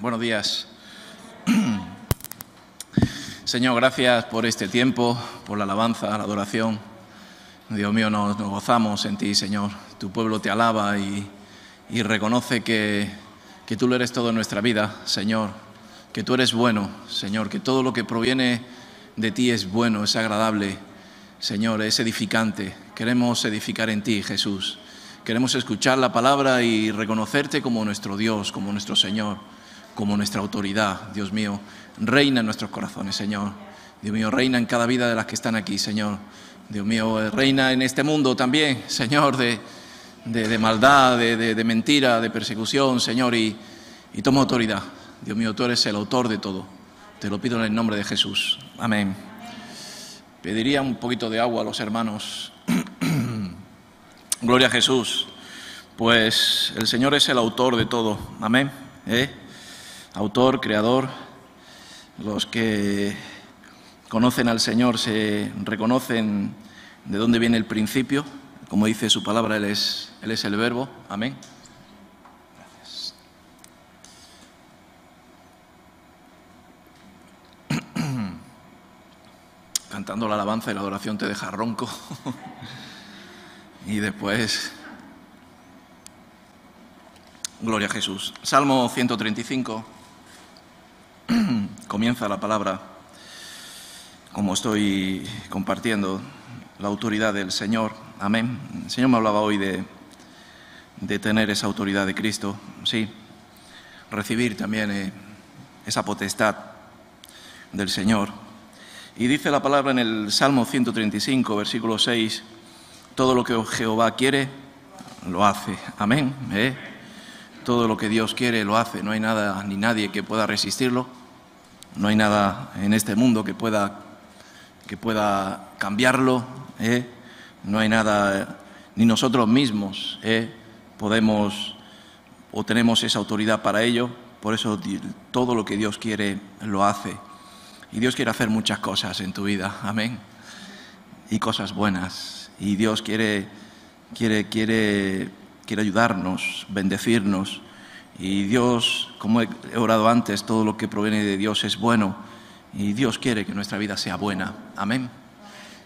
Buenos días. Señor, gracias por este tiempo, por la alabanza, la adoración. Dios mío, nos gozamos en ti, Señor. Tu pueblo te alaba y reconoce que tú lo eres todo en nuestra vida, Señor. Que tú eres bueno, Señor. Que todo lo que proviene de ti es bueno, es agradable, Señor, es edificante. Queremos edificar en ti, Jesús. Queremos escuchar la palabra y reconocerte como nuestro Dios, como nuestro Señor, como nuestra autoridad. Dios mío, reina en nuestros corazones, Señor. Dios mío, reina en cada vida de las que están aquí, Señor. Dios mío, reina en este mundo también, Señor, de maldad, de mentira, de persecución, Señor, y toma autoridad. Dios mío, tú eres el autor de todo. Te lo pido en el nombre de Jesús. Amén. Pediría un poquito de agua a los hermanos. Gloria a Jesús. Pues el Señor es el autor de todo. Amén. Autor, creador. Los que conocen al Señor se reconocen de dónde viene el principio. Como dice su palabra, Él es el verbo. Amén. Gracias. Cantando la alabanza y la adoración te deja ronco. Y después, gloria a Jesús. Salmo 135, comienza la palabra, como estoy compartiendo, la autoridad del Señor. Amén. El Señor me hablaba hoy de tener esa autoridad de Cristo, sí, recibir también esa potestad del Señor. Y dice la palabra en el Salmo 135, versículo 6, todo lo que Jehová quiere, lo hace. Amén. Todo lo que Dios quiere, lo hace. No hay nada ni nadie que pueda resistirlo. No hay nada en este mundo que pueda cambiarlo. No hay nada, ni nosotros mismos podemos o tenemos esa autoridad para ello. Por eso todo lo que Dios quiere, lo hace. Y Dios quiere hacer muchas cosas en tu vida. Amén. Y cosas buenas. Y Dios quiere ayudarnos, bendecirnos. Y Dios, como he orado antes, todo lo que proviene de Dios es bueno. Y Dios quiere que nuestra vida sea buena. Amén.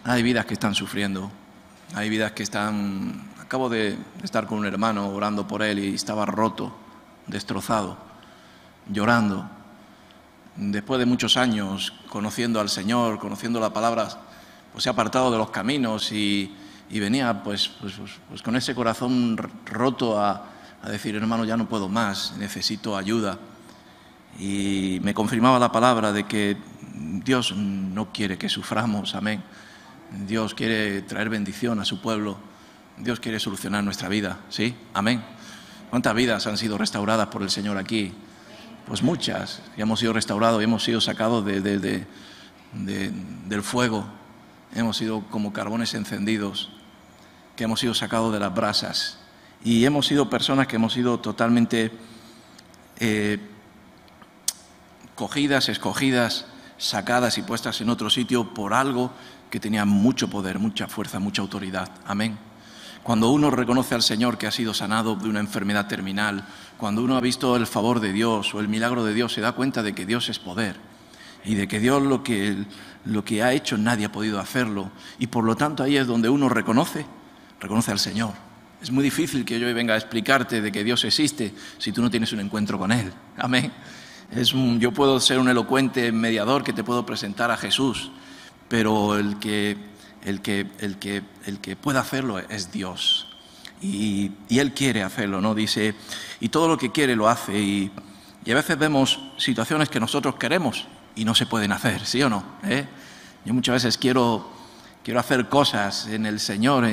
Hay vidas que están sufriendo. Hay vidas que están... Acabo de estar con un hermano orando por él y estaba roto, destrozado, llorando. Después de muchos años conociendo al Señor, conociendo la palabra, pues se ha apartado de los caminos y venía pues con ese corazón roto a decir, hermano, ya no puedo más, necesito ayuda. Y me confirmaba la palabra de que Dios no quiere que suframos, amén. Dios quiere traer bendición a su pueblo. Dios quiere solucionar nuestra vida, ¿sí? Amén. ¿Cuántas vidas han sido restauradas por el Señor aquí? Pues muchas. Y hemos sido restaurados y hemos sido sacados del fuego. Hemos sido como carbones encendidos, que hemos sido sacados de las brasas. Y hemos sido personas que hemos sido totalmente cogidas, escogidas, sacadas y puestas en otro sitio por algo que tenía mucho poder, mucha fuerza, mucha autoridad. Amén. Cuando uno reconoce al Señor que ha sido sanado de una enfermedad terminal, cuando uno ha visto el favor de Dios o el milagro de Dios, se da cuenta de que Dios es poder y de que Dios lo que ha hecho nadie ha podido hacerlo. Y por lo tanto ahí es donde uno reconoce al Señor. Es muy difícil que yo venga a explicarte de que Dios existe si tú no tienes un encuentro con Él. Amén. Yo puedo ser un elocuente mediador que te puedo presentar a Jesús, pero el que pueda hacerlo es Dios. Y Él quiere hacerlo, ¿no? Dice, y todo lo que quiere lo hace. Y a veces vemos situaciones que nosotros queremos y no se pueden hacer, ¿sí o no? Yo muchas veces quiero hacer cosas en el Señor,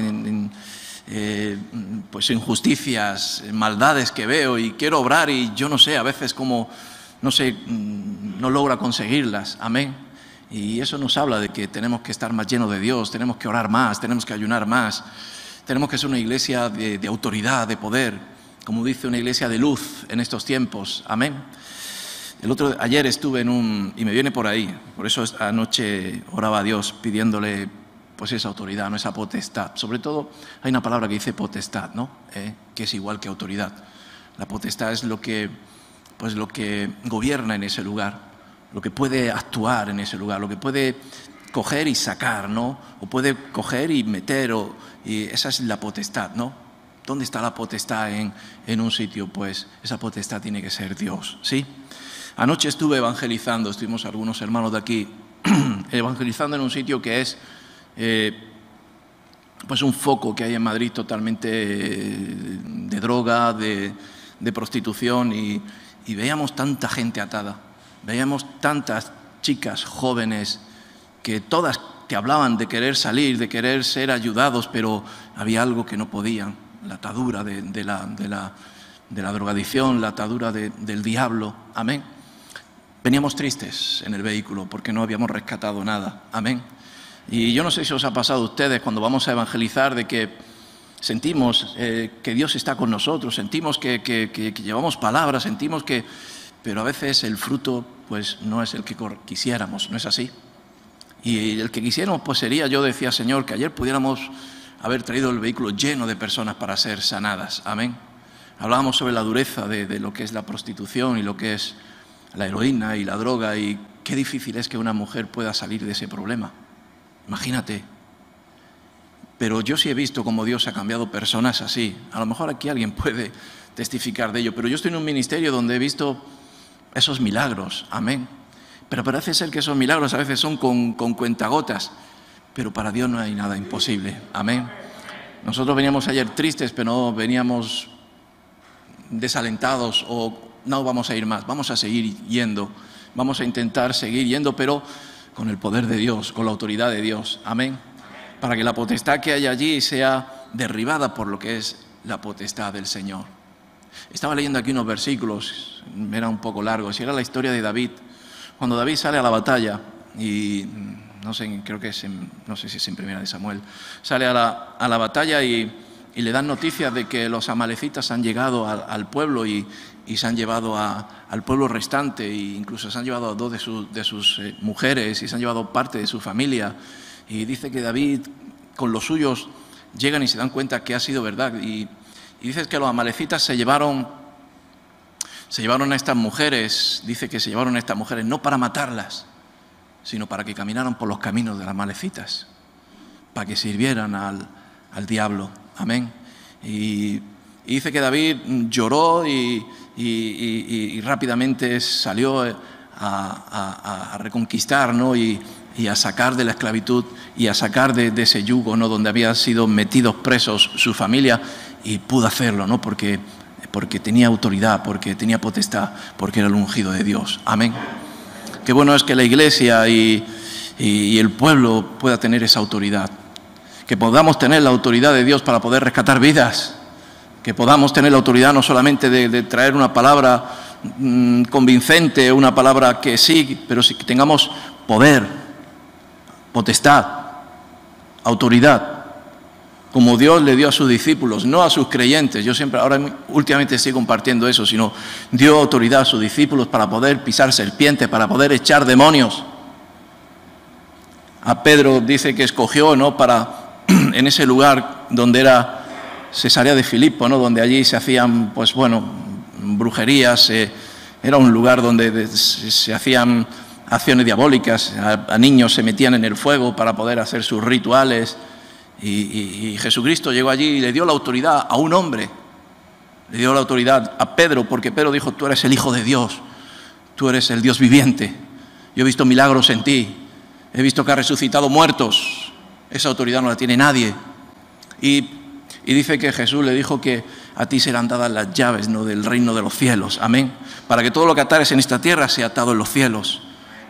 pues injusticias, maldades que veo y quiero obrar y yo no sé, a veces como, no logra conseguirlas. Amén. Y eso nos habla de que tenemos que estar más llenos de Dios, tenemos que orar más, tenemos que ayunar más, tenemos que ser una iglesia de autoridad, de poder, como dice, una iglesia de luz en estos tiempos. Amén. Ayer estuve y me viene por ahí, por eso anoche oraba a Dios pidiéndole pues esa autoridad, no esa potestad. Sobre todo hay una palabra que dice potestad, ¿no? Que es igual que autoridad. La potestad es lo que pues lo que gobierna en ese lugar, lo que puede actuar en ese lugar, lo que puede coger y sacar, ¿no? O puede coger y meter, y esa es la potestad, ¿no? ¿Dónde está la potestad en un sitio? Pues esa potestad tiene que ser Dios, ¿sí? Anoche estuve evangelizando, estuvimos algunos hermanos de aquí, evangelizando en un sitio que es pues un foco que hay en Madrid totalmente de droga, de prostitución, y veíamos tanta gente atada, veíamos tantas chicas jóvenes que todas te hablaban de querer salir, de querer ser ayudados, pero había algo que no podían, la atadura de la drogadicción, la atadura del diablo, amén. Veníamos tristes en el vehículo porque no habíamos rescatado nada, amén. Y yo no sé si os ha pasado a ustedes cuando vamos a evangelizar de que sentimos que Dios está con nosotros, sentimos que llevamos palabras, sentimos que... Pero a veces el fruto pues no es el que quisiéramos, ¿no es así? Y el que quisiéramos pues sería, yo decía, Señor, que ayer pudiéramos haber traído el vehículo lleno de personas para ser sanadas, amén. Hablábamos sobre la dureza de lo que es la prostitución y lo que es la heroína y la droga, y qué difícil es que una mujer pueda salir de ese problema. Imagínate. Pero yo sí he visto cómo Dios ha cambiado personas así. A lo mejor aquí alguien puede testificar de ello, pero yo estoy en un ministerio donde he visto esos milagros, amén. Pero parece ser que esos milagros a veces son con cuentagotas, pero para Dios no hay nada imposible, amén. Nosotros veníamos ayer tristes, pero no veníamos desalentados o no vamos a ir más, vamos a seguir yendo, vamos a intentar seguir yendo, pero con el poder de Dios, con la autoridad de Dios, amén, para que la potestad que hay allí sea derribada por lo que es la potestad del Señor. Estaba leyendo aquí unos versículos, era un poco largos, y era la historia de David, cuando David sale a la batalla, y no sé, creo que es no sé si es en Primera de Samuel, sale a la batalla y le dan noticias de que los amalecitas han llegado al pueblo y se han llevado al pueblo restante, e incluso se han llevado a dos de sus mujeres y se han llevado parte de su familia. Y dice que David con los suyos llegan y se dan cuenta que ha sido verdad. Y dice que los amalecitas se llevaron a estas mujeres, dice que se llevaron a estas mujeres no para matarlas, sino para que caminaran por los caminos de las amalecitas, para que sirvieran al diablo. Amén. Y dice que David lloró y rápidamente salió a reconquistar, ¿no? y a sacar de la esclavitud y a sacar de ese yugo, ¿no? Donde habían sido metidos presos su familia, y pudo hacerlo, ¿no? Porque tenía autoridad, porque tenía potestad, porque era el ungido de Dios. Amén. Qué bueno es que la iglesia y el pueblo pueda tener esa autoridad. Que podamos tener la autoridad de Dios para poder rescatar vidas, que podamos tener la autoridad no solamente de traer una palabra convincente, una palabra que sí, pero sí que tengamos poder, potestad, autoridad, como Dios le dio a sus discípulos, no a sus creyentes. Yo siempre, ahora últimamente estoy compartiendo eso, sino dio autoridad a sus discípulos para poder pisar serpientes, para poder echar demonios. A Pedro dice que escogió, ¿no? En ese lugar donde era Cesarea de Filipo, ¿no? Donde allí se hacían, pues bueno, brujerías, era un lugar donde se hacían acciones diabólicas, a niños se metían en el fuego para poder hacer sus rituales, y Jesucristo llegó allí y le dio la autoridad a un hombre, le dio la autoridad a Pedro, porque Pedro dijo: tú eres el Hijo de Dios, tú eres el Dios viviente, yo he visto milagros en ti, he visto que has resucitado muertos. Esa autoridad no la tiene nadie. Y dice que Jesús le dijo que a ti serán dadas las llaves, ¿no? Del reino de los cielos. Amén. Para que todo lo que atares en esta tierra sea atado en los cielos.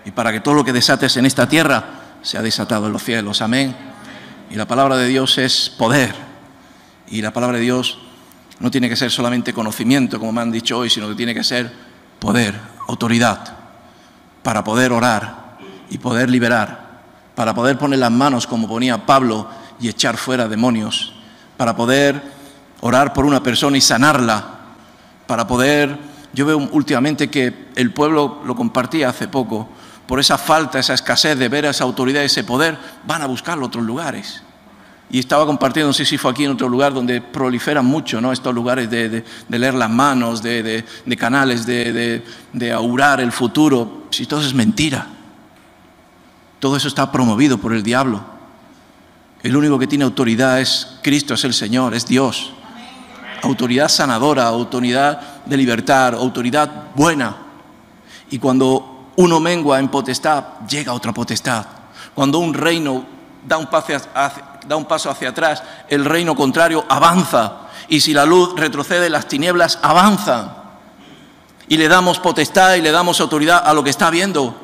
Y para que todo lo que desates en esta tierra sea desatado en los cielos. Amén. Y la palabra de Dios es poder. Y la palabra de Dios no tiene que ser solamente conocimiento, como me han dicho hoy, sino que tiene que ser poder, autoridad, para poder orar y poder liberar, para poder poner las manos como ponía Pablo y echar fuera demonios, para poder orar por una persona y sanarla, para poder... Yo veo últimamente que el pueblo, lo compartía hace poco, por esa falta, esa escasez de ver esa autoridad, ese poder, van a buscarlo a otros lugares. y estaba compartiendo, no sé si fue aquí en otro lugar, donde proliferan mucho, ¿no?, estos lugares de leer las manos, de canales, de augurar el futuro. Si todo eso es mentira. Todo eso está promovido por el diablo. El único que tiene autoridad es Cristo, es el Señor, es Dios. Autoridad sanadora, autoridad de libertad, autoridad buena. Y cuando uno mengua en potestad, llega otra potestad. Cuando un reino da un paso hacia atrás, el reino contrario avanza. Y si la luz retrocede, las tinieblas avanzan. Y le damos potestad y le damos autoridad a lo que está viendo,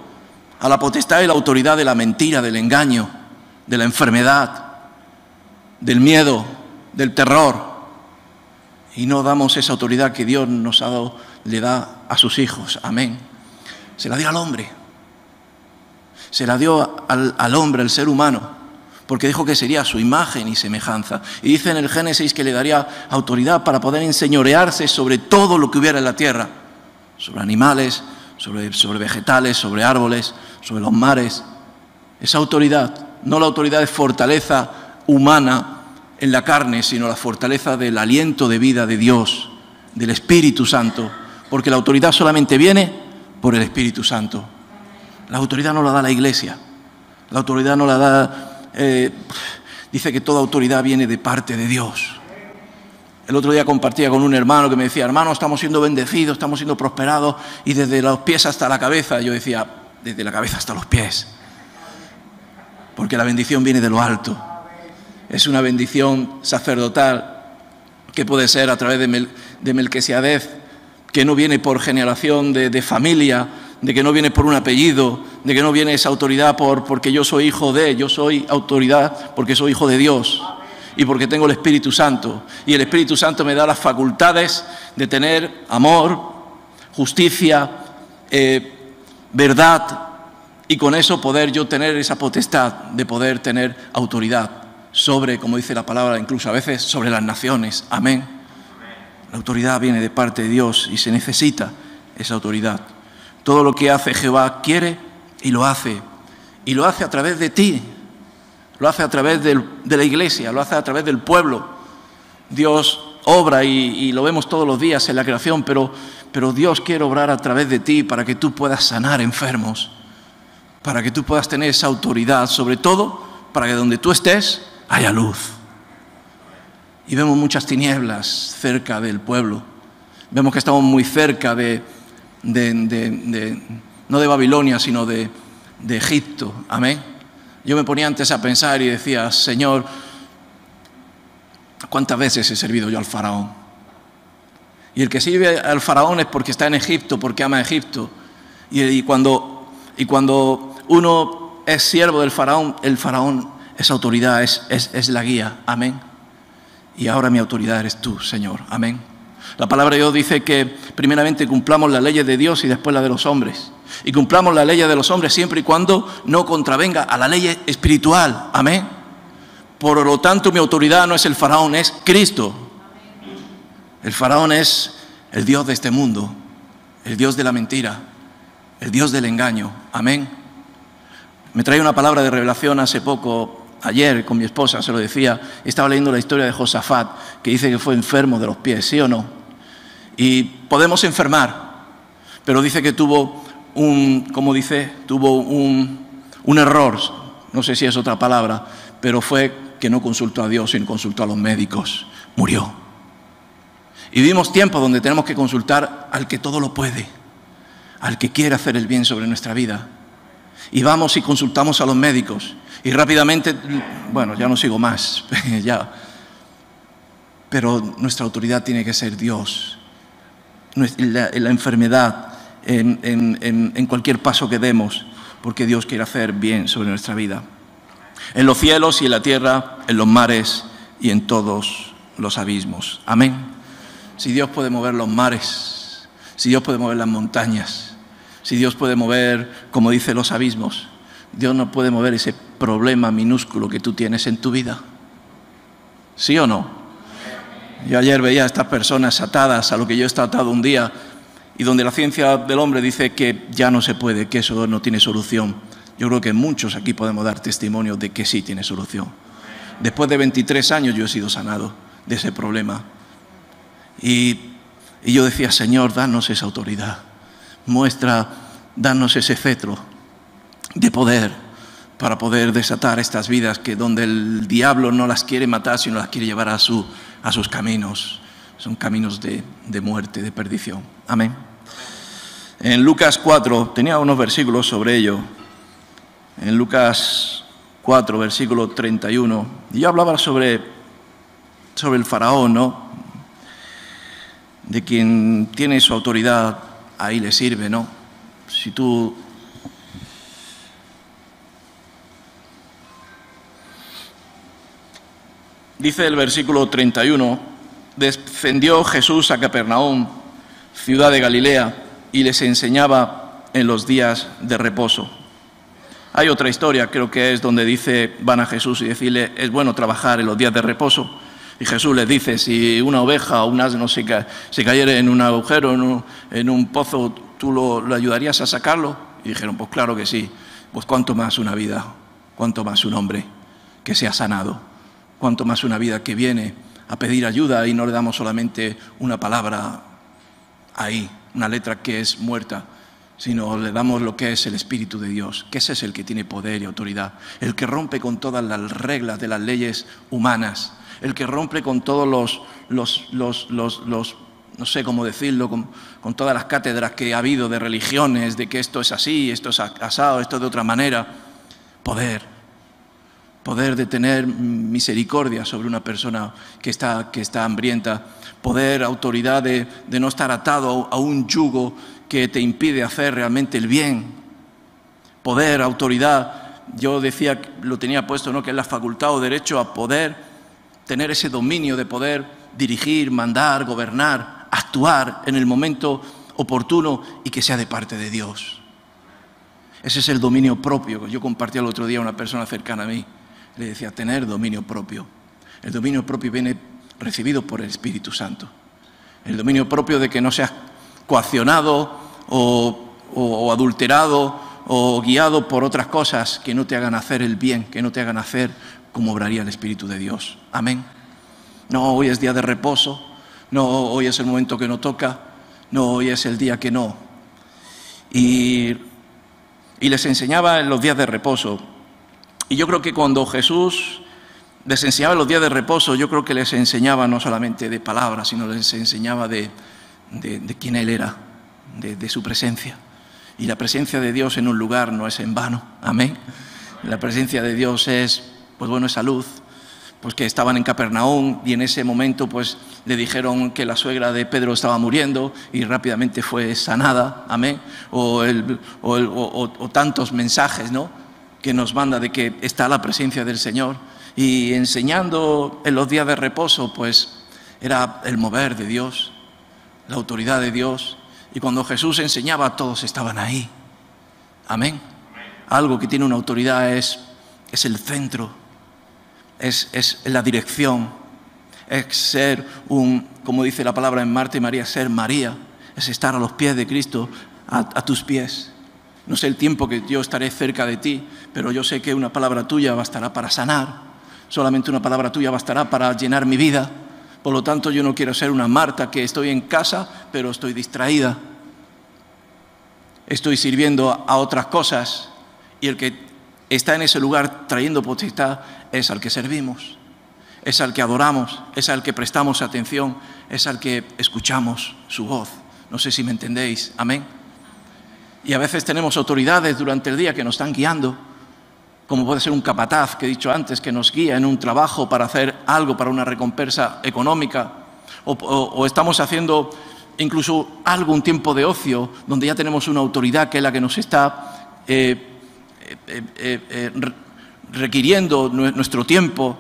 a la potestad y la autoridad de la mentira, del engaño, de la enfermedad, del miedo, del terror. Y no damos esa autoridad que Dios nos ha dado, le da a sus hijos. Amén. Se la dio al hombre. Se la dio al hombre, al ser humano, porque dijo que sería su imagen y semejanza. Y dice en el Génesis que le daría autoridad para poder enseñorearse sobre todo lo que hubiera en la tierra, sobre animales, sobre vegetales, sobre árboles, sobre los mares. Esa autoridad, no la autoridad de fortaleza humana en la carne, sino la fortaleza del aliento de vida de Dios, del Espíritu Santo, porque la autoridad solamente viene por el Espíritu Santo. La autoridad no la da la Iglesia, la autoridad no la da, dice que toda autoridad viene de parte de Dios. El otro día compartía con un hermano que me decía, hermano, estamos siendo bendecidos, estamos siendo prosperados, y desde los pies hasta la cabeza. Yo decía, desde la cabeza hasta los pies, porque la bendición viene de lo alto. Es una bendición sacerdotal que puede ser a través de Melquisedec, que no viene por generación de familia, de que no viene por un apellido, de que no viene esa autoridad porque yo soy hijo de, yo soy autoridad porque soy hijo de Dios y porque tengo el Espíritu Santo. Y el Espíritu Santo me da las facultades de tener amor, justicia, verdad, y con eso poder yo tener esa potestad de poder tener autoridad sobre, como dice la palabra, incluso a veces sobre las naciones. Amén. La autoridad viene de parte de Dios y se necesita esa autoridad. Todo lo que hace Jehová quiere y lo hace. Y lo hace a través de ti. Lo hace a través de la iglesia, lo hace a través del pueblo. Dios obra y lo vemos todos los días en la creación, pero Dios quiere obrar a través de ti para que tú puedas sanar enfermos, para que tú puedas tener esa autoridad, sobre todo para que donde tú estés haya luz. Y vemos muchas tinieblas cerca del pueblo. Vemos que estamos muy cerca no de Babilonia, sino de Egipto. Amén. Yo me ponía antes a pensar y decía, Señor, ¿cuántas veces he servido yo al faraón? Y el que sirve al faraón es porque está en Egipto, porque ama a Egipto. Y cuando uno es siervo del faraón, el faraón es autoridad, es la guía. Amén. Y ahora mi autoridad eres tú, Señor. Amén. La palabra de Dios dice que primeramente cumplamos las leyes de Dios y después las de los hombres. Y cumplamos las leyes de los hombres siempre y cuando no contravenga a la ley espiritual. Amén. Por lo tanto, mi autoridad no es el faraón, es Cristo. El faraón es el Dios de este mundo, el Dios de la mentira, el Dios del engaño. Amén. Me trae una palabra de revelación hace poco. Ayer con mi esposa se lo decía, estaba leyendo la historia de Josafat, que dice que fue enfermo de los pies, ¿sí o no? Y podemos enfermar, pero dice que tuvo un error, no sé si es otra palabra, pero fue que no consultó a Dios, sino consultó a los médicos. Murió. Y vivimos tiempos donde tenemos que consultar al que todo lo puede, al que quiere hacer el bien sobre nuestra vida. Y vamos y consultamos a los médicos. Y rápidamente, bueno, ya no sigo más, ya. Pero nuestra autoridad tiene que ser Dios. La enfermedad, en cualquier paso que demos, porque Dios quiere hacer bien sobre nuestra vida. En los cielos y en la tierra, en los mares y en todos los abismos. Amén. Si Dios puede mover los mares, si Dios puede mover las montañas, si Dios puede mover, como dice, los abismos, Dios no puede mover ese problema minúsculo que tú tienes en tu vida. ¿Sí o no? Yo ayer veía a estas personas atadas a lo que yo he estado atado un día, y donde la ciencia del hombre dice que ya no se puede, que eso no tiene solución. Yo creo que muchos aquí podemos dar testimonio de que sí tiene solución. después de 23 años yo he sido sanado de ese problema. Y yo decía, Señor, danos esa autoridad, danos ese cetro de poder para poder desatar estas vidas que donde el diablo no las quiere matar, sino las quiere llevar a sus caminos. Son caminos de muerte, de perdición. Amén. En Lucas 4, tenía unos versículos sobre ello. En Lucas 4, versículo 31, y yo hablaba sobre el faraón, ¿no? De quien tiene su autoridad, ahí le sirve, ¿no? Si tú... Dice el versículo 31, descendió Jesús a Capernaum, ciudad de Galilea, y les enseñaba en los días de reposo. Hay otra historia, creo que es donde dice, van a Jesús y decirle, es bueno trabajar en los días de reposo. Y Jesús les dice, si una oveja o un asno se cayera en un agujero, en un pozo, ¿tú lo ayudarías a sacarlo? Y dijeron, pues claro que sí. Pues cuánto más una vida, cuánto más un hombre que sea sanado, cuánto más una vida que viene a pedir ayuda y no le damos solamente una palabra ahí, una letra que es muerta, sino le damos lo que es el Espíritu de Dios, que ese es el que tiene poder y autoridad, el que rompe con todas las reglas de las leyes humanas, el que rompe con todos los no sé cómo decirlo, con todas las cátedras que ha habido de religiones, de que esto es así, esto es asado, esto de otra manera. Poder de tener misericordia sobre una persona que está hambrienta, poder, autoridad de no estar atado a un yugo que te impide hacer realmente el bien, poder, autoridad, yo decía, lo tenía puesto, ¿no?, que es la facultad o derecho a poder tener ese dominio de poder dirigir, mandar, gobernar, actuar en el momento oportuno y que sea de parte de Dios. Ese es el dominio propio. Yo compartí el otro día a una persona cercana a mí. Le decía, tener dominio propio. El dominio propio viene recibido por el Espíritu Santo. El dominio propio de que no seas coaccionado o adulterado o guiado por otras cosas que no te hagan hacer el bien, que no te hagan hacer como obraría el Espíritu de Dios. Amén. No, hoy es día de reposo. No, hoy es el momento que no toca. No, hoy es el día que no. Y les enseñaba en los días de reposo. Y yo creo que cuando Jesús les enseñaba los días de reposo, yo creo que les enseñaba no solamente de palabras, sino les enseñaba de quién Él era, de su presencia. Y la presencia de Dios en un lugar no es en vano. Amén. La presencia de Dios es, pues bueno, esa luz. Pues que estaban en Capernaum y en ese momento pues le dijeron que la suegra de Pedro estaba muriendo y rápidamente fue sanada. Amén. O tantos mensajes, ¿no?, que nos manda de que está la presencia del Señor. Y enseñando en los días de reposo, pues era el mover de Dios, la autoridad de Dios. Y cuando Jesús enseñaba, todos estaban ahí. Amén. Algo que tiene una autoridad es el centro, es la dirección, es ser como dice la palabra en Marta y María, ser María, es estar a los pies de Cristo, a tus pies. No sé el tiempo que yo estaré cerca de ti, pero yo sé que una palabra tuya bastará para sanar. Solamente una palabra tuya bastará para llenar mi vida. Por lo tanto, yo no quiero ser una Marta que estoy en casa, pero estoy distraída. Estoy sirviendo a otras cosas y el que está en ese lugar trayendo potestad es al que servimos, es al que adoramos, es al que prestamos atención, es al que escuchamos su voz. No sé si me entendéis. Amén. Y a veces tenemos autoridades durante el día que nos están guiando, como puede ser un capataz que he dicho antes, que nos guía en un trabajo para hacer algo, para una recompensa económica, o estamos haciendo incluso un tiempo de ocio, donde ya tenemos una autoridad que es la que nos está requiriendo nuestro tiempo,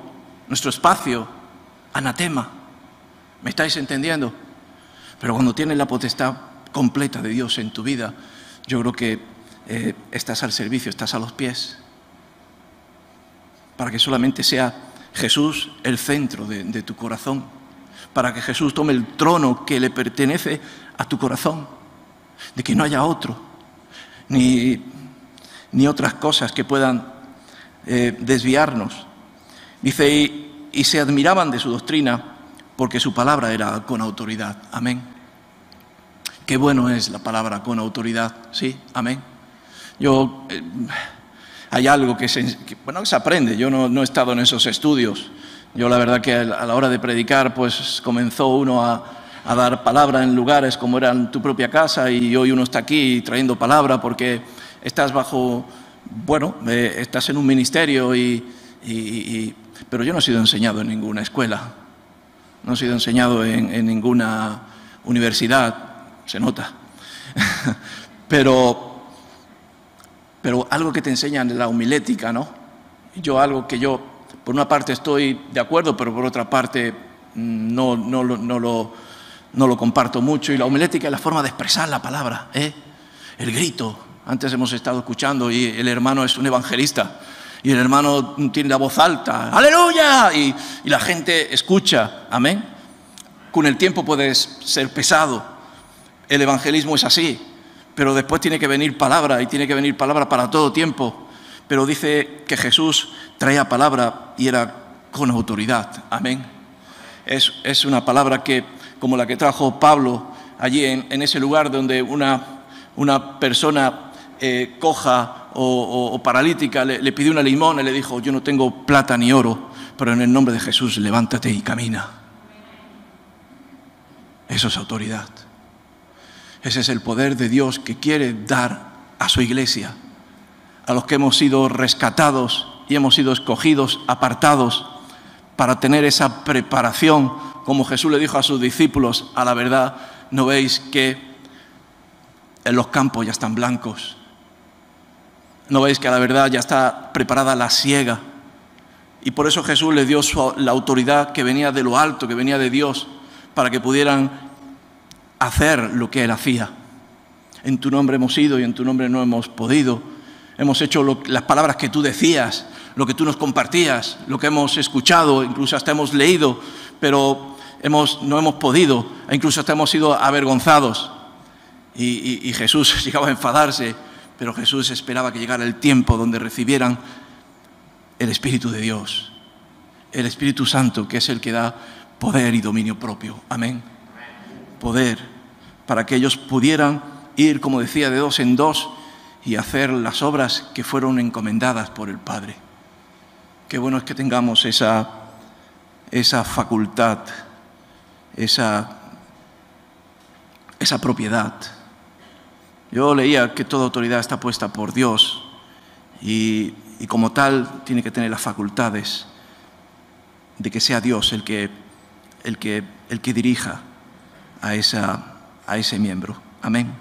nuestro espacio. Anatema. ¿Me estáis entendiendo? Pero cuando tienes la potestad completa de Dios en tu vida, yo creo que estás al servicio, estás a los pies, para que solamente sea Jesús el centro de tu corazón, para que Jesús tome el trono que le pertenece a tu corazón, de que no haya otro, ni otras cosas que puedan desviarnos. Dice, y se admiraban de su doctrina porque su palabra era con autoridad. Amén. Qué bueno es la palabra con autoridad. Sí, amén. Hay algo que se aprende. Yo no he estado en esos estudios. Yo la verdad que a la hora de predicar, pues comenzó uno a dar palabra en lugares como era en tu propia casa, y hoy uno está aquí trayendo palabra porque estás estás en un ministerio pero yo no he sido enseñado en ninguna escuela, no he sido enseñado en ninguna universidad, se nota, pero algo que te enseñan es la homilética, ¿no? Algo que yo, por una parte estoy de acuerdo, pero por otra parte no lo comparto mucho. Y la homilética es la forma de expresar la palabra, el grito. Antes hemos estado escuchando y el hermano es un evangelista y el hermano tiene la voz alta, ¡aleluya! Y la gente escucha, amén. Con el tiempo puedes ser pesado, el evangelismo es así, pero después tiene que venir palabra, y tiene que venir palabra para todo tiempo. Pero dice que Jesús traía palabra y era con autoridad, amén. Es una palabra que, como la que trajo Pablo allí en ese lugar donde una persona coja o paralítica le pidió una limosna y le dijo, yo no tengo plata ni oro, pero en el nombre de Jesús levántate y camina. Eso es autoridad. Ese es el poder de Dios que quiere dar a su iglesia, a los que hemos sido rescatados y hemos sido escogidos, apartados, para tener esa preparación, como Jesús le dijo a sus discípulos, a la verdad. ¿No veis que en los campos ya están blancos? ¿No veis que a la verdad ya está preparada la siega? Y por eso Jesús les dio la autoridad que venía de lo alto, que venía de Dios, para que pudieran hacer lo que Él hacía. En tu nombre hemos ido y en tu nombre no hemos podido. Hemos hecho las palabras que tú decías, lo que tú nos compartías, lo que hemos escuchado, incluso hasta hemos leído, pero no hemos podido, e incluso hasta hemos sido avergonzados. Y Jesús llegaba a enfadarse, pero Jesús esperaba que llegara el tiempo donde recibieran el Espíritu de Dios, el Espíritu Santo, que es el que da poder y dominio propio. Amén. Poder para que ellos pudieran ir, como decía, de dos en dos y hacer las obras que fueron encomendadas por el Padre. Qué bueno es que tengamos esa facultad, esa propiedad. Yo leía que toda autoridad está puesta por Dios y como tal tiene que tener las facultades de que sea Dios el que dirija a ese miembro. Amén.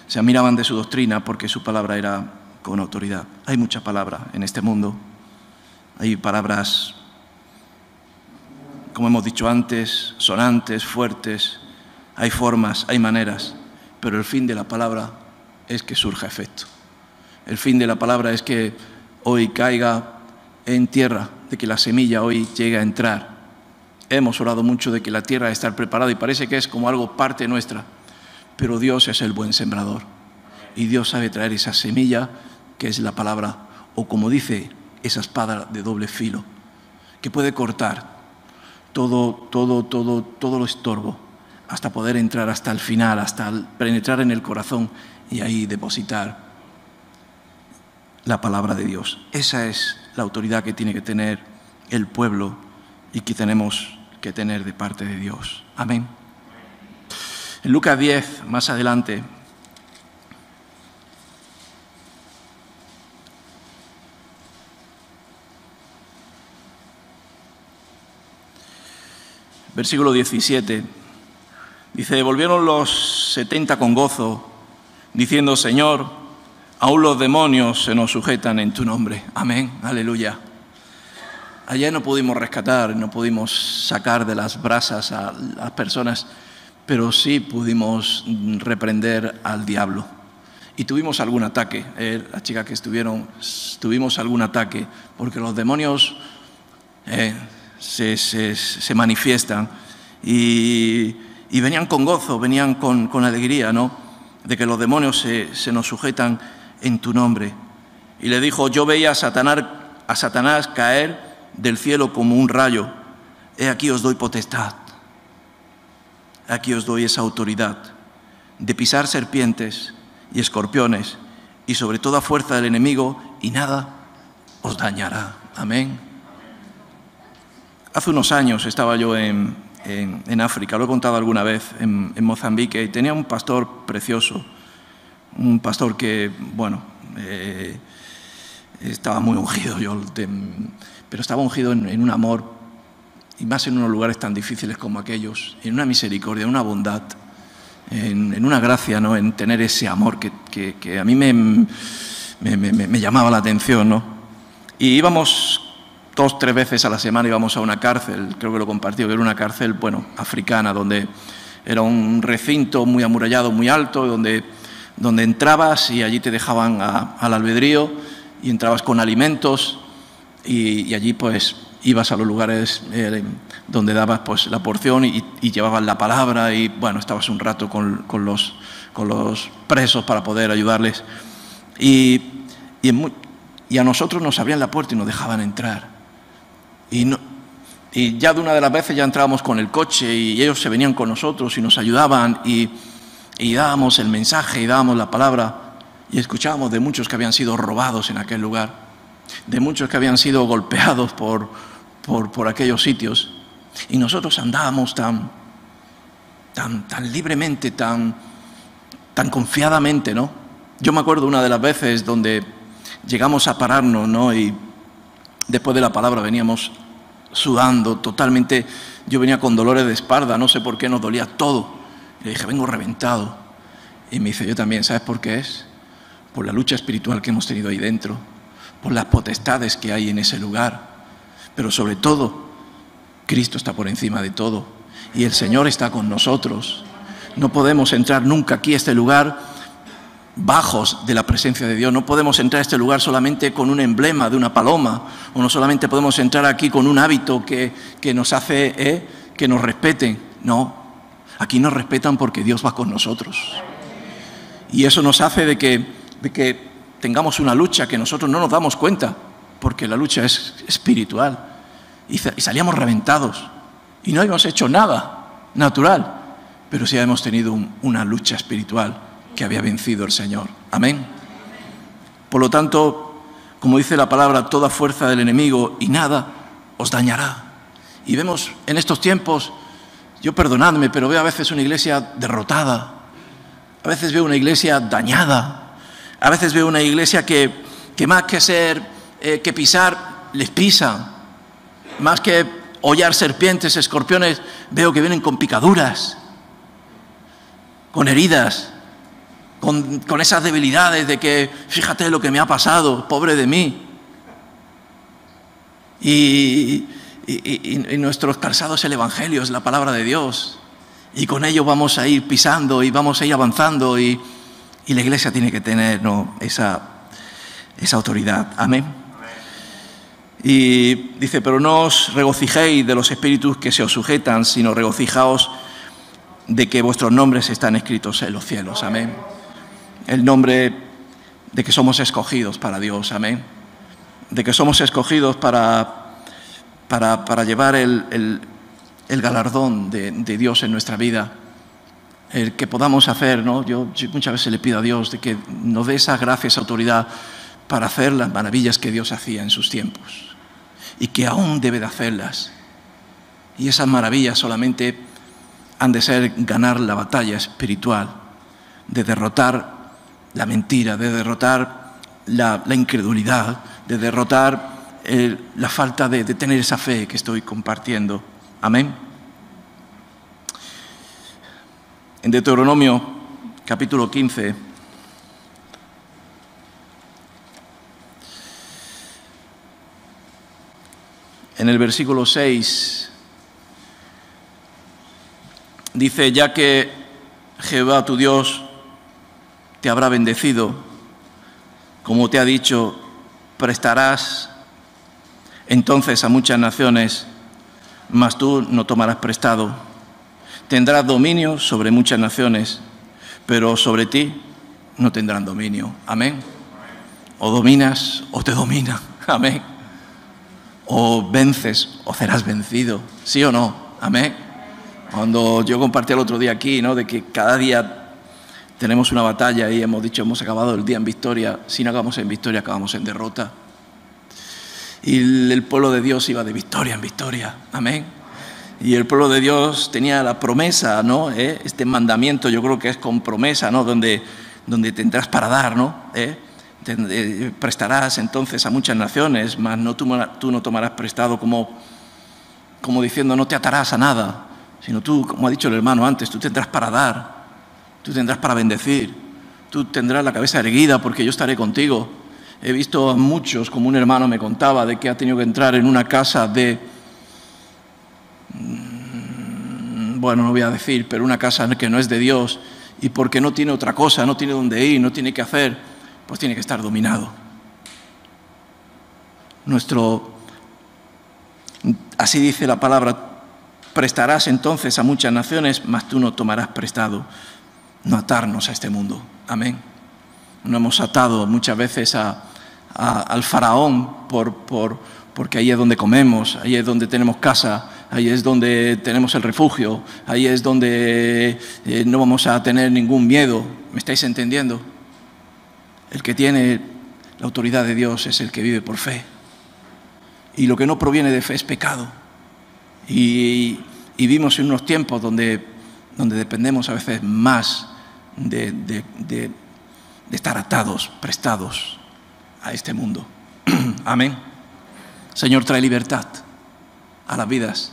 Se admiraban de su doctrina porque su palabra era con autoridad. Hay mucha palabra en este mundo. Hay palabras, como hemos dicho antes, sonantes, fuertes. Hay formas, hay maneras. Pero el fin de la palabra es que surja efecto. El fin de la palabra es que hoy caiga en tierra, de que la semilla hoy llegue a entrar. Hemos orado mucho de que la tierra esté preparada y parece que es como algo parte nuestra, pero Dios es el buen sembrador y Dios sabe traer esa semilla que es la palabra, o como dice, esa espada de doble filo que puede cortar todo lo estorbo hasta poder entrar hasta el final, hasta penetrar en el corazón y ahí depositar la palabra de Dios. Esa es la autoridad que tiene que tener el pueblo y que tenemos que tener de parte de Dios. Amén. En Lucas 10, más adelante, versículo 17, dice, volvieron los 70 con gozo, diciendo, Señor, aún los demonios se nos sujetan en tu nombre. Amén, aleluya. Allá no pudimos rescatar, no pudimos sacar de las brasas a las personas, pero sí pudimos reprender al diablo. Y tuvimos algún ataque, las chicas que tuvimos algún ataque, porque los demonios se manifiestan y venían con gozo, venían con alegría, ¿no? De que los demonios se nos sujetan en tu nombre. Y le dijo, yo veía a Satanás caer del cielo como un rayo. He aquí os doy potestad. Aquí os doy esa autoridad de pisar serpientes y escorpiones y sobre toda fuerza del enemigo, y nada os dañará. Amén. Hace unos años estaba yo en África, lo he contado alguna vez, en Mozambique, y tenía un pastor precioso, un pastor que, bueno, estaba muy ungido, pero estaba ungido en un amor, y más en unos lugares tan difíciles como aquellos, en una misericordia, en una bondad, en una gracia, ¿no? En tener ese amor que a mí me llamaba la atención, ¿no? Y íbamos 2 o 3 veces a la semana, íbamos a una cárcel, creo que lo compartí, que era una cárcel, bueno, africana, donde era un recinto muy amurallado, muy alto, donde entrabas y allí te dejaban al albedrío, y entrabas con alimentos, y allí pues ibas a los lugares donde dabas pues la porción y llevabas la palabra, y bueno, estabas un rato con los presos para poder ayudarles, y a nosotros nos abrían la puerta y nos dejaban entrar, y ya de una de las veces ya entrábamos con el coche y ellos se venían con nosotros y nos ayudaban, y dábamos el mensaje y dábamos la palabra, y escuchábamos de muchos que habían sido robados en aquel lugar, de muchos que habían sido golpeados por aquellos sitios, y nosotros andábamos tan libremente, tan confiadamente, ¿no? Yo me acuerdo una de las veces donde llegamos a pararnos, ¿no? Y después de la palabra veníamos sudando totalmente. Yo venía con dolores de espalda, no sé por qué, nos dolía todo. Y le dije, vengo reventado. Y me dice, yo también. ¿Sabes por qué es? Por la lucha espiritual que hemos tenido ahí dentro, por las potestades que hay en ese lugar, pero sobre todo, Cristo está por encima de todo y el Señor está con nosotros. No podemos entrar nunca aquí a este lugar bajos de la presencia de Dios. No podemos entrar a este lugar solamente con un emblema de una paloma, o no solamente podemos entrar aquí con un hábito que nos hace que nos respeten. No, aquí nos respetan porque Dios va con nosotros, y eso nos hace de que tengamos una lucha que nosotros no nos damos cuenta, porque la lucha es espiritual, y salíamos reventados y no hemos hecho nada natural, pero sí hemos tenido una lucha espiritual que había vencido el Señor. Amén. Por lo tanto, como dice la palabra, toda fuerza del enemigo y nada os dañará. Y vemos en estos tiempos, yo perdonadme, pero veo a veces una iglesia derrotada, a veces veo una iglesia dañada, a veces veo una iglesia que más que pisar, les pisan. Más que hollar serpientes, escorpiones, veo que vienen con picaduras, con heridas, con esas debilidades de que, fíjate lo que me ha pasado, pobre de mí. Y nuestros calzados es el Evangelio, es la palabra de Dios. Y con ello vamos a ir pisando y vamos a ir avanzando, y la iglesia tiene que tener, ¿no?, esa autoridad. Amén. Y dice, pero no os regocijéis de los espíritus que se os sujetan, sino regocijaos de que vuestros nombres están escritos en los cielos. Amén. El nombre de que somos escogidos para Dios. Amén. De que somos escogidos para llevar el galardón de Dios en nuestra vida. El que podamos hacer, ¿no? Yo muchas veces le pido a Dios de que nos dé esa gracia, esa autoridad para hacer las maravillas que Dios hacía en sus tiempos y que aún debe de hacerlas. Y esas maravillas solamente han de ser ganar la batalla espiritual, de derrotar la mentira, de derrotar la incredulidad, de derrotar la falta de tener esa fe que estoy compartiendo. Amén. En Deuteronomio capítulo 15, en el versículo 6, dice, ya que Jehová tu Dios te habrá bendecido, como te ha dicho, prestarás entonces a muchas naciones, mas tú no tomarás prestado. Tendrás dominio sobre muchas naciones, pero sobre ti no tendrán dominio. Amén. O dominas o te dominan. Amén. o vences o serás vencido, ¿sí o no? Amén. Cuando yo compartí el otro día aquí, ¿no?, de que cada día tenemos una batalla y hemos dicho, hemos acabado el día en victoria. Si no acabamos en victoria, acabamos en derrota. Y el pueblo de Dios iba de victoria en victoria. Amén. Y el pueblo de Dios tenía la promesa, ¿no? Este mandamiento yo creo que es con promesa, ¿no? Donde tendrás para dar, ¿no? Prestarás entonces a muchas naciones, mas tú no tomarás prestado, como diciendo, no te atarás a nada, sino tú, como ha dicho el hermano antes, tú tendrás para dar, tú tendrás para bendecir, tú tendrás la cabeza erguida porque yo estaré contigo. He visto a muchos, como un hermano me contaba, de que ha tenido que entrar en una casa de, bueno, no voy a decir, pero una casa que no es de Dios, y porque no tiene otra cosa, no tiene dónde ir, no tiene qué hacer, pues tiene que estar dominado. Así dice la palabra, prestarás entonces a muchas naciones, mas tú no tomarás prestado. No atarnos a este mundo. Amén. No hemos atado muchas veces al faraón porque ahí es donde comemos, ahí es donde tenemos casa, ahí es donde tenemos el refugio, ahí es donde no vamos a tener ningún miedo. ¿Me estáis entendiendo? El que tiene la autoridad de Dios es el que vive por fe. Y lo que no proviene de fe es pecado. Y vivimos en unos tiempos donde dependemos a veces más de estar atados, prestados a este mundo. Amén. Señor, trae libertad a las vidas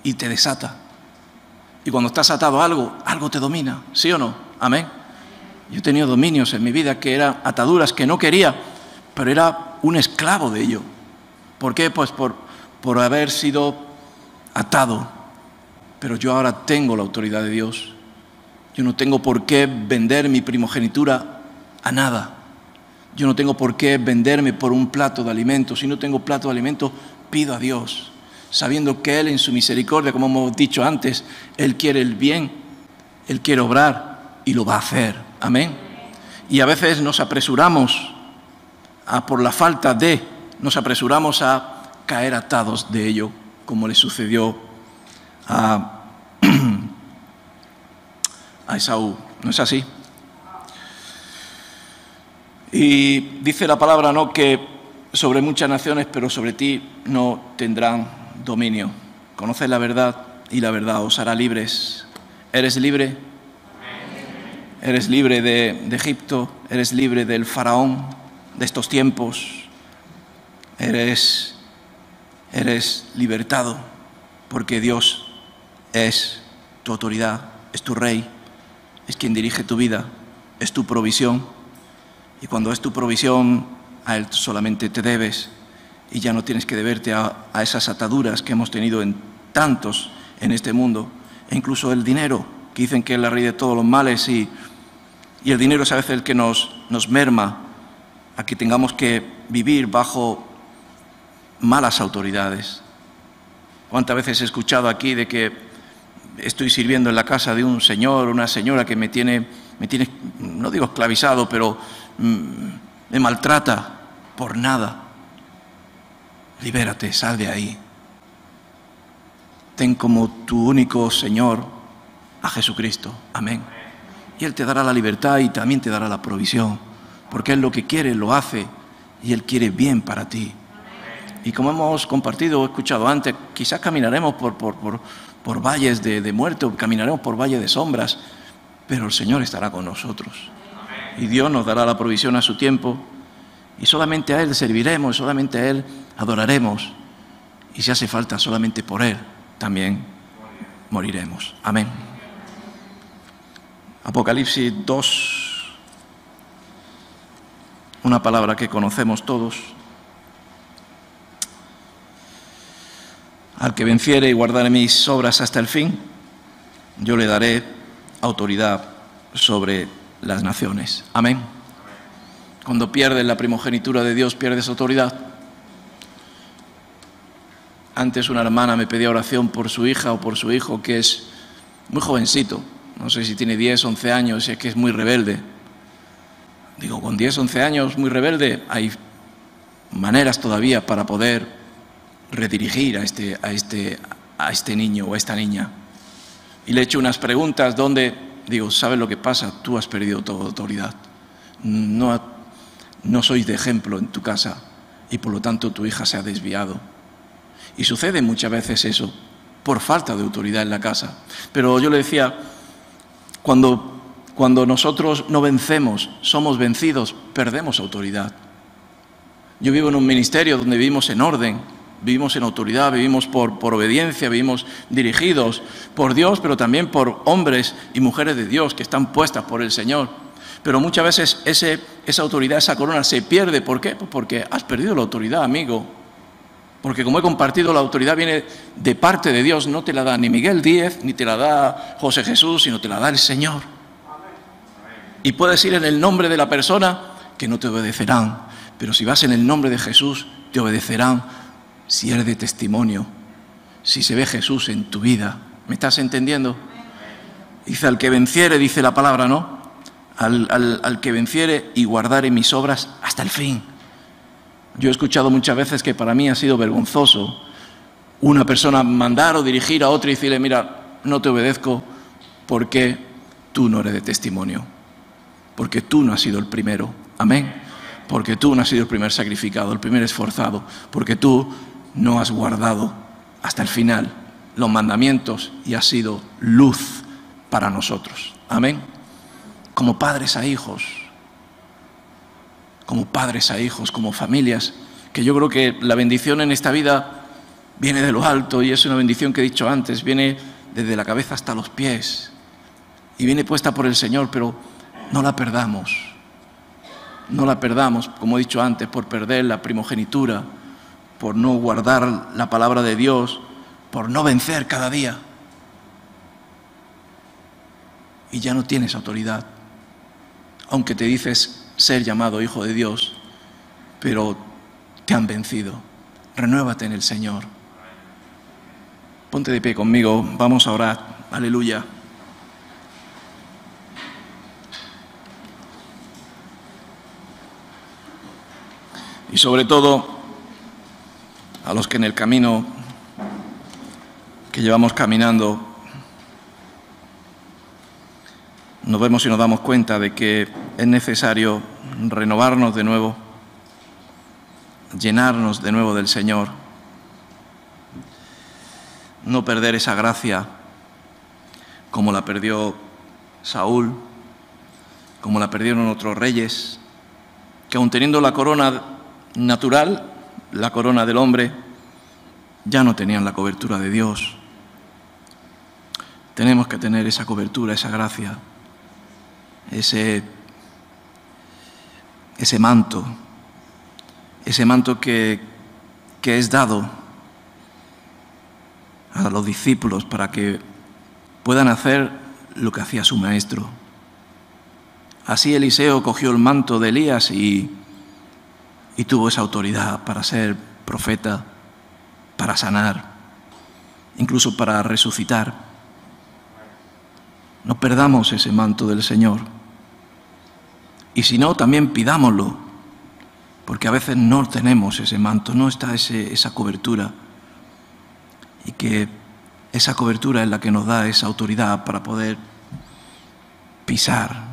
y te desata. Y cuando estás atado a algo te domina, ¿sí o no? Amén. Yo he tenido dominios en mi vida que eran ataduras que no quería, pero era un esclavo de ello. ¿Por qué? Pues por haber sido atado. Pero yo ahora tengo la autoridad de Dios. Yo no tengo por qué vender mi primogenitura a nada. Yo no tengo por qué venderme por un plato de alimento. Si no tengo plato de alimento, pido a Dios, sabiendo que Él en su misericordia, como hemos dicho antes, Él quiere el bien, Él quiere obrar y lo va a hacer. Amén. Y a veces nos apresuramos nos apresuramos a caer atados de ello, como le sucedió a Esaú. ¿No es así? Y dice la palabra, ¿no?, que sobre muchas naciones, pero sobre ti no tendrán dominio. Conoces la verdad y la verdad os hará libres. ¿Eres libre? Eres libre de Egipto, eres libre del faraón de estos tiempos. Eres libertado porque Dios es tu autoridad, es tu rey, es quien dirige tu vida, es tu provisión. Y cuando es tu provisión, a Él solamente te debes y ya no tienes que deberte a esas ataduras que hemos tenido en tantos en este mundo. E incluso el dinero, que dicen que es la raíz de todos los males, y el dinero es a veces el que nos merma a que tengamos que vivir bajo malas autoridades. ¿Cuántas veces he escuchado aquí de que estoy sirviendo en la casa de un señor o una señora que me tiene, no digo esclavizado, pero me maltrata por nada? Libérate, sal de ahí. Ten como tu único Señor a Jesucristo. Amén. Y Él te dará la libertad y también te dará la provisión, porque Él lo que quiere lo hace y Él quiere bien para ti. Y como hemos compartido o escuchado antes, quizás caminaremos por valles de muerte, o caminaremos por valles de sombras, pero el Señor estará con nosotros. Y Dios nos dará la provisión a su tiempo, y solamente a Él serviremos, solamente a Él adoraremos, y si hace falta, solamente por Él también moriremos. Amén. Apocalipsis 2, una palabra que conocemos todos. Al que venciere y guardare mis obras hasta el fin, yo le daré autoridad sobre las naciones. Amén. Cuando pierdes la primogenitura de Dios, pierdes autoridad. Antes una hermana me pedía oración por su hija o por su hijo, que es muy jovencito. No sé si tiene 10, 11 años, y es que es muy rebelde. Digo, con 10, 11 años, muy rebelde, hay maneras todavía para poder redirigir a este niño o a esta niña. Y le he hecho unas preguntas donde digo, ¿sabes lo que pasa? Tú has perdido toda autoridad. No sois de ejemplo en tu casa y por lo tanto tu hija se ha desviado. Y sucede muchas veces eso, por falta de autoridad en la casa. Pero yo le decía, cuando nosotros no vencemos, somos vencidos, perdemos autoridad. Yo vivo en un ministerio donde vivimos en orden, vivimos en autoridad, vivimos por obediencia, vivimos dirigidos por Dios, pero también por hombres y mujeres de Dios que están puestas por el Señor. Pero muchas veces esa autoridad, esa corona se pierde. ¿Por qué? Pues porque has perdido la autoridad, amigo. Porque como he compartido, la autoridad viene de parte de Dios. No te la da ni Miguel Díez, ni te la da José Jesús, sino te la da el Señor. Y puedes ir en el nombre de la persona que no te obedecerán. Pero si vas en el nombre de Jesús, te obedecerán si eres de testimonio, si se ve Jesús en tu vida. ¿Me estás entendiendo? Dice, al que venciere, dice la palabra, ¿no? Al que venciere y guardare mis obras hasta el fin. Yo he escuchado muchas veces que para mí ha sido vergonzoso una persona mandar o dirigir a otra y decirle, mira, no te obedezco porque tú no eres de testimonio, porque tú no has sido el primero. Amén. Porque tú no has sido el primer sacrificado, el primer esforzado, porque tú no has guardado hasta el final los mandamientos y has sido luz para nosotros. Amén. Como padres a hijos, como familias, que yo creo que la bendición en esta vida viene de lo alto y es una bendición que he dicho antes, viene desde la cabeza hasta los pies y viene puesta por el Señor, pero no la perdamos. No la perdamos, como he dicho antes, por perder la primogenitura, por no guardar la palabra de Dios, por no vencer cada día. Y ya no tienes autoridad, aunque te dices ser llamado hijo de Dios, pero te han vencido. Renuévate en el Señor. Ponte de pie conmigo, vamos a orar. Aleluya. Y sobre todo, a los que en el camino que llevamos caminando nos vemos y nos damos cuenta de que es necesario renovarnos de nuevo, llenarnos de nuevo del Señor, no perder esa gracia como la perdió Saúl, como la perdieron otros reyes, que aun teniendo la corona natural, la corona del hombre, ya no tenían la cobertura de Dios. Tenemos que tener esa cobertura, esa gracia, ese manto que es dado a los discípulos para que puedan hacer lo que hacía su maestro. Así Eliseo cogió el manto de Elías y tuvo esa autoridad para ser profeta, para sanar, incluso para resucitar. No perdamos ese manto del Señor. Y si no, también pidámoslo, porque a veces no tenemos ese manto, no está esa cobertura. Y que esa cobertura es la que nos da esa autoridad para poder pisar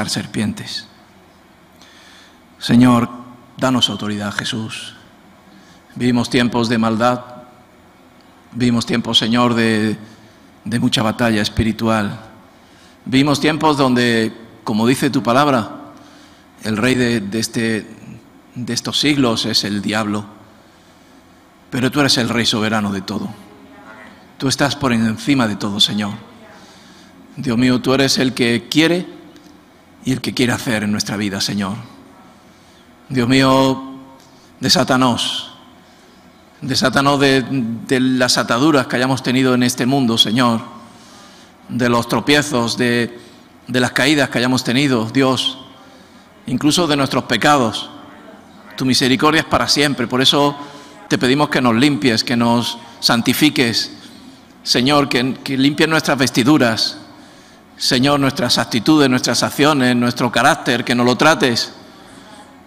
serpientes. Señor, danos autoridad, Jesús. Vivimos tiempos de maldad, vivimos tiempos, Señor, de mucha batalla espiritual. Vivimos tiempos donde, como dice tu palabra, el rey de estos siglos es el diablo, pero tú eres el rey soberano de todo. Tú estás por encima de todo, Señor. Dios mío, tú eres el que quiere y el que quiere hacer en nuestra vida, Señor. Dios mío, desátanos de las ataduras que hayamos tenido en este mundo, Señor, de los tropiezos, de las caídas que hayamos tenido, Dios, incluso de nuestros pecados. Tu misericordia es para siempre, por eso te pedimos que nos limpies, que nos santifiques, Señor, que limpies nuestras vestiduras, Señor, nuestras actitudes, nuestras acciones, nuestro carácter, que nos lo trates,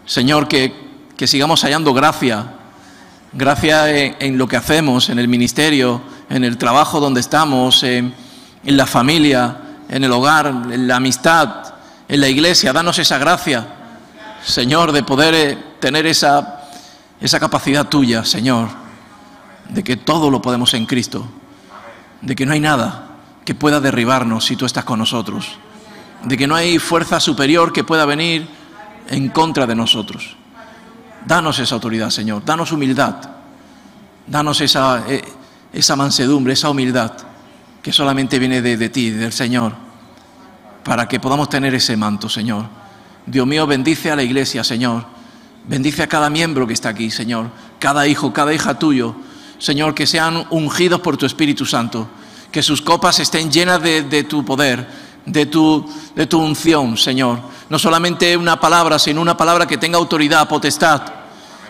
Señor, que sigamos hallando gracia Gracia en lo que hacemos, en el ministerio, en el trabajo donde estamos, en la familia, en el hogar, en la amistad, en la iglesia. Danos esa gracia, Señor, de poder tener esa capacidad tuya, Señor, de que todo lo podemos en Cristo, de que no hay nada que pueda derribarnos si tú estás con nosotros, de que no hay fuerza superior que pueda venir en contra de nosotros. Danos esa autoridad, Señor, danos humildad, danos esa mansedumbre, esa humildad que solamente viene de ti, del Señor, para que podamos tener ese manto, Señor. Dios mío, bendice a la iglesia, Señor, bendice a cada miembro que está aquí, Señor, cada hijo, cada hija tuyo, Señor, que sean ungidos por tu Espíritu Santo, que sus copas estén llenas de tu poder, de tu unción, Señor. No solamente una palabra, sino una palabra que tenga autoridad, potestad,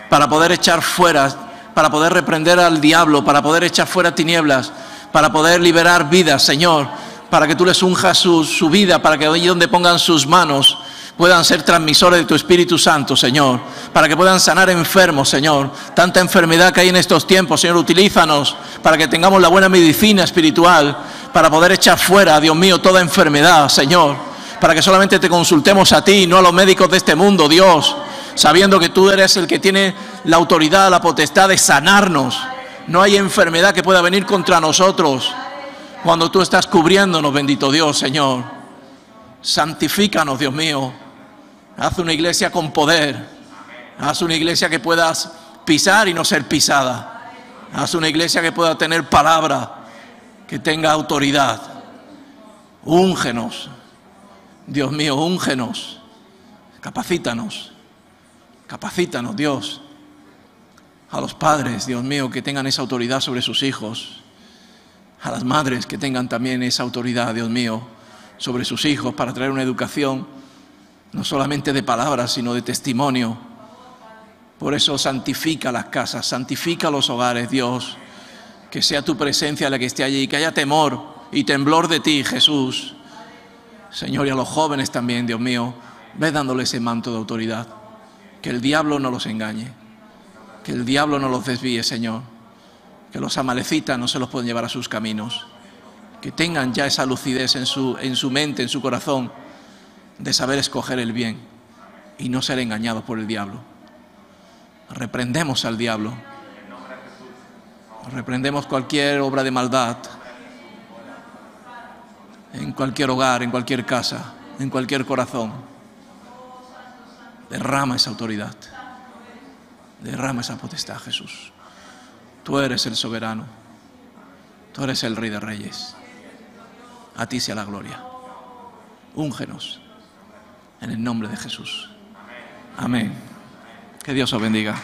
para poder echar fuera, para poder reprender al diablo, para poder echar fuera tinieblas, para poder liberar vidas, Señor, para que tú les unjas su vida, para que allí donde pongan sus manos puedan ser transmisores de tu Espíritu Santo, Señor, para que puedan sanar enfermos, Señor. Tanta enfermedad que hay en estos tiempos, Señor, utilízanos para que tengamos la buena medicina espiritual, para poder echar fuera, Dios mío, toda enfermedad, Señor, para que solamente te consultemos a ti, no a los médicos de este mundo, Dios, sabiendo que tú eres el que tiene la autoridad, la potestad de sanarnos. No hay enfermedad que pueda venir contra nosotros cuando tú estás cubriéndonos, bendito Dios, Señor. Santifícanos, Dios mío. Haz una iglesia con poder. Haz una iglesia que puedas pisar y no ser pisada. Haz una iglesia que pueda tener palabra, que tenga autoridad. Úngenos, Dios mío, úngenos. Capacítanos. Capacítanos, Dios, a los padres, Dios mío, que tengan esa autoridad sobre sus hijos, a las madres que tengan también esa autoridad, Dios mío, sobre sus hijos para traer una educación no solamente de palabras, sino de testimonio. Por eso santifica las casas, santifica los hogares, Dios, que sea tu presencia la que esté allí, que haya temor y temblor de ti, Jesús. Señor, y a los jóvenes también, Dios mío, ve dándole ese manto de autoridad. Que el diablo no los engañe, que el diablo no los desvíe, Señor, que los amalecitas no se los pueden llevar a sus caminos, que tengan ya esa lucidez en su mente, en su corazón, de saber escoger el bien y no ser engañados por el diablo. Reprendemos al diablo, reprendemos cualquier obra de maldad, en cualquier hogar, en cualquier casa, en cualquier corazón. Derrama esa autoridad, derrama esa potestad, Jesús. Tú eres el soberano, tú eres el Rey de Reyes. A ti sea la gloria. Úngenos en el nombre de Jesús. Amén. Que Dios os bendiga.